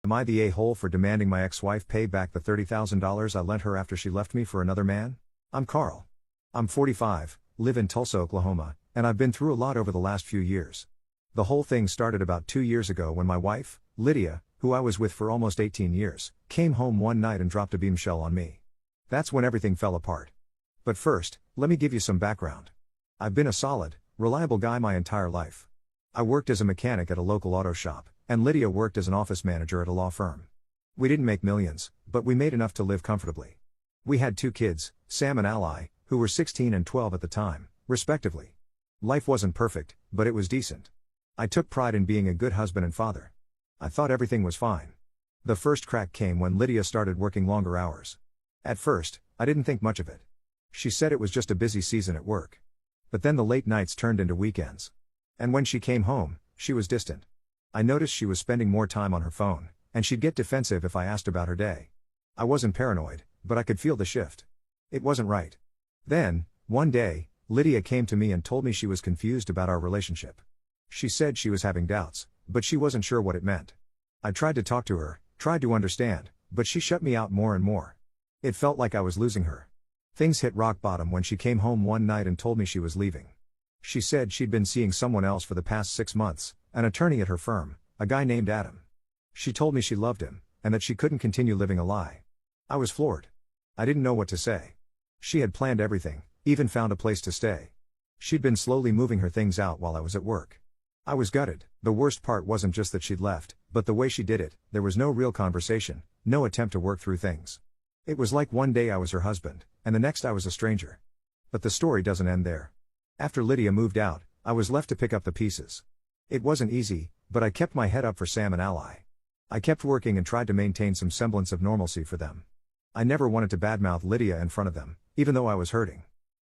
Am I the a-hole for demanding my ex-wife pay back the $30,000 I lent her after she left me for another man? I'm Carl. I'm 45, live in Tulsa, Oklahoma, and I've been through a lot over the last few years. The whole thing started about 2 years ago when my wife, Lydia, who I was with for almost 18 years, came home one night and dropped a bombshell on me. That's when everything fell apart. But first, let me give you some background. I've been a solid, reliable guy my entire life. I worked as a mechanic at a local auto shop, and Lydia worked as an office manager at a law firm. We didn't make millions, but we made enough to live comfortably. We had 2 kids, Sam and Ally, who were 16 and 12 at the time, respectively. Life wasn't perfect, but it was decent. I took pride in being a good husband and father. I thought everything was fine. The first crack came when Lydia started working longer hours. At first, I didn't think much of it. She said it was just a busy season at work. But then the late nights turned into weekends. And when she came home, she was distant. I noticed she was spending more time on her phone, and she'd get defensive if I asked about her day. I wasn't paranoid, but I could feel the shift. It wasn't right. Then, one day, Lydia came to me and told me she was confused about our relationship. She said she was having doubts, but she wasn't sure what it meant. I tried to talk to her, tried to understand, but she shut me out more and more. It felt like I was losing her. Things hit rock bottom when she came home one night and told me she was leaving. She said she'd been seeing someone else for the past 6 months, an attorney at her firm, a guy named Adam. She told me she loved him, and that she couldn't continue living a lie. I was floored. I didn't know what to say. She had planned everything, even found a place to stay. She'd been slowly moving her things out while I was at work. I was gutted. The worst part wasn't just that she'd left, but the way she did it. There was no real conversation, no attempt to work through things. It was like one day I was her husband, and the next I was a stranger. But the story doesn't end there. After Lydia moved out, I was left to pick up the pieces. It wasn't easy, but I kept my head up for Sam and Ally. I kept working and tried to maintain some semblance of normalcy for them. I never wanted to badmouth Lydia in front of them, even though I was hurting.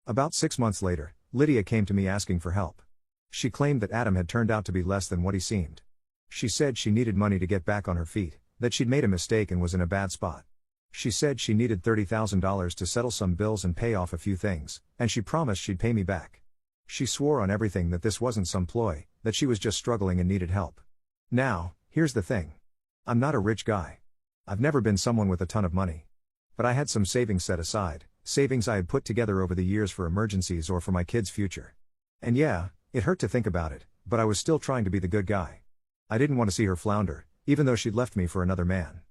About 6 months later, Lydia came to me asking for help. She claimed that Adam had turned out to be less than what he seemed. She said she needed money to get back on her feet, that she'd made a mistake and was in a bad spot. She said she needed $30,000 to settle some bills and pay off a few things, and she promised she'd pay me back. She swore on everything that this wasn't some ploy, that she was just struggling and needed help. Now, here's the thing. I'm not a rich guy. I've never been someone with a ton of money. But I had some savings set aside, savings I had put together over the years for emergencies or for my kids' future. And yeah, it hurt to think about it, but I was still trying to be the good guy. I didn't want to see her flounder, even though she'd left me for another man.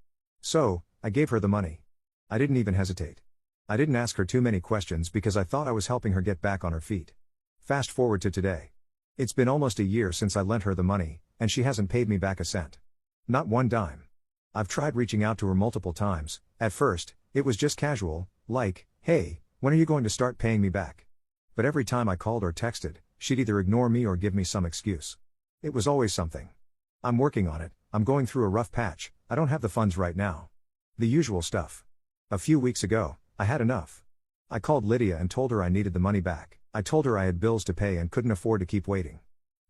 So, I gave her the money. I didn't even hesitate. I didn't ask her too many questions because I thought I was helping her get back on her feet. Fast forward to today. It's been almost a year since I lent her the money, and she hasn't paid me back a cent. Not one dime. I've tried reaching out to her multiple times. At first, it was just casual, like, hey, when are you going to start paying me back? But every time I called or texted, she'd either ignore me or give me some excuse. It was always something. I'm working on it, I'm going through a rough patch, I don't have the funds right now. The usual stuff. A few weeks ago, I had enough. I called Lydia and told her I needed the money back. I told her I had bills to pay and couldn't afford to keep waiting.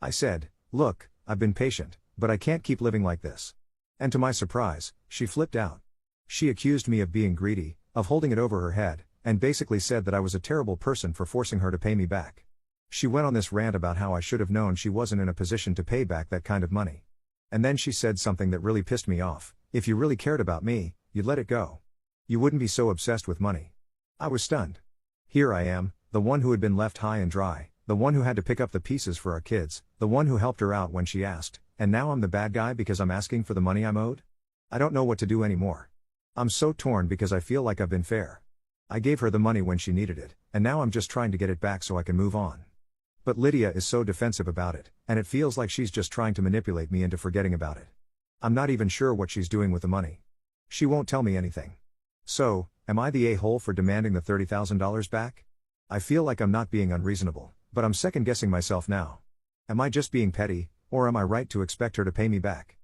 I said, look, I've been patient, but I can't keep living like this. And to my surprise, she flipped out. She accused me of being greedy, of holding it over her head, and basically said that I was a terrible person for forcing her to pay me back. She went on this rant about how I should have known she wasn't in a position to pay back that kind of money. And then she said something that really pissed me off. If you really cared about me, you'd let it go. You wouldn't be so obsessed with money. I was stunned. Here I am, the one who had been left high and dry, the one who had to pick up the pieces for our kids, the one who helped her out when she asked, and now I'm the bad guy because I'm asking for the money I'm owed? I don't know what to do anymore. I'm so torn because I feel like I've been fair. I gave her the money when she needed it, and now I'm just trying to get it back so I can move on. But Lydia is so defensive about it, and it feels like she's just trying to manipulate me into forgetting about it. I'm not even sure what she's doing with the money. She won't tell me anything. So, am I the a-hole for demanding the $30,000 back? I feel like I'm not being unreasonable, but I'm second-guessing myself now. Am I just being petty, or am I right to expect her to pay me back?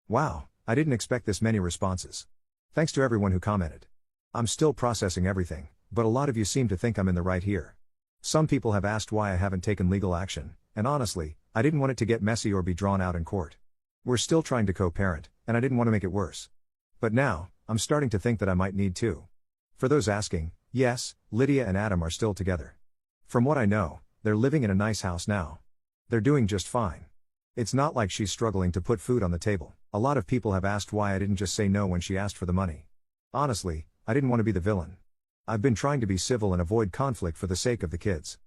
Wow, I didn't expect this many responses. Thanks to everyone who commented. I'm still processing everything, but a lot of you seem to think I'm in the right here. Some people have asked why I haven't taken legal action, and honestly, I didn't want it to get messy or be drawn out in court. We're still trying to co-parent, and I didn't want to make it worse. But now, I'm starting to think that I might need to. For those asking, yes, Lydia and Adam are still together. From what I know, they're living in a nice house now. They're doing just fine. It's not like she's struggling to put food on the table. A lot of people have asked why I didn't just say no when she asked for the money. Honestly, I didn't want to be the villain. I've been trying to be civil and avoid conflict for the sake of the kids.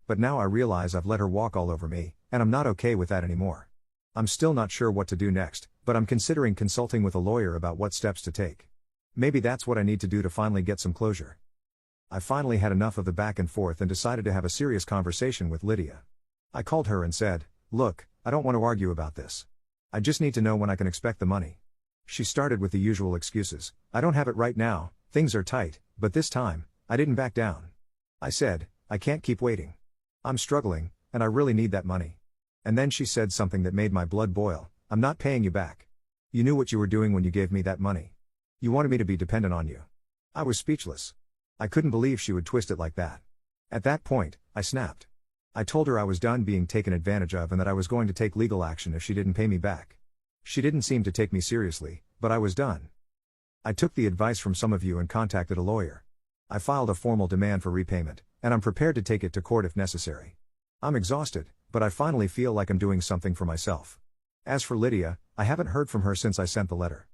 But now I realize I've let her walk all over me, and I'm not okay with that anymore. I'm still not sure what to do next, but I'm considering consulting with a lawyer about what steps to take. Maybe that's what I need to do to finally get some closure. I finally had enough of the back and forth and decided to have a serious conversation with Lydia. I called her and said, "Look, I don't want to argue about this. I just need to know when I can expect the money." She started with the usual excuses. "I don't have it right now, things are tight," but this time, I didn't back down. I said, "I can't keep waiting. I'm struggling, and I really need that money." And then she said something that made my blood boil. "I'm not paying you back. You knew what you were doing when you gave me that money. You wanted me to be dependent on you." I was speechless. I couldn't believe she would twist it like that. At that point, I snapped. I told her I was done being taken advantage of and that I was going to take legal action if she didn't pay me back. She didn't seem to take me seriously, but I was done. I took the advice from some of you and contacted a lawyer. I filed a formal demand for repayment, and I'm prepared to take it to court if necessary. I'm exhausted, but I finally feel like I'm doing something for myself. As for Lydia, I haven't heard from her since I sent the letter.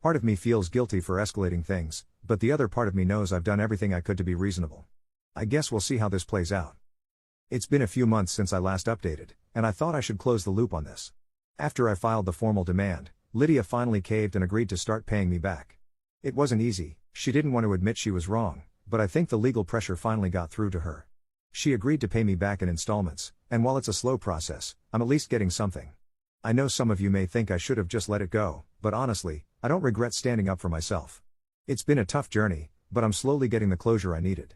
Part of me feels guilty for escalating things, but the other part of me knows I've done everything I could to be reasonable. I guess we'll see how this plays out. It's been a few months since I last updated, and I thought I should close the loop on this. After I filed the formal demand, Lydia finally caved and agreed to start paying me back. It wasn't easy, she didn't want to admit she was wrong, but I think the legal pressure finally got through to her. She agreed to pay me back in installments, and while it's a slow process, I'm at least getting something. I know some of you may think I should have just let it go, but honestly, I don't regret standing up for myself. It's been a tough journey, but I'm slowly getting the closure I needed.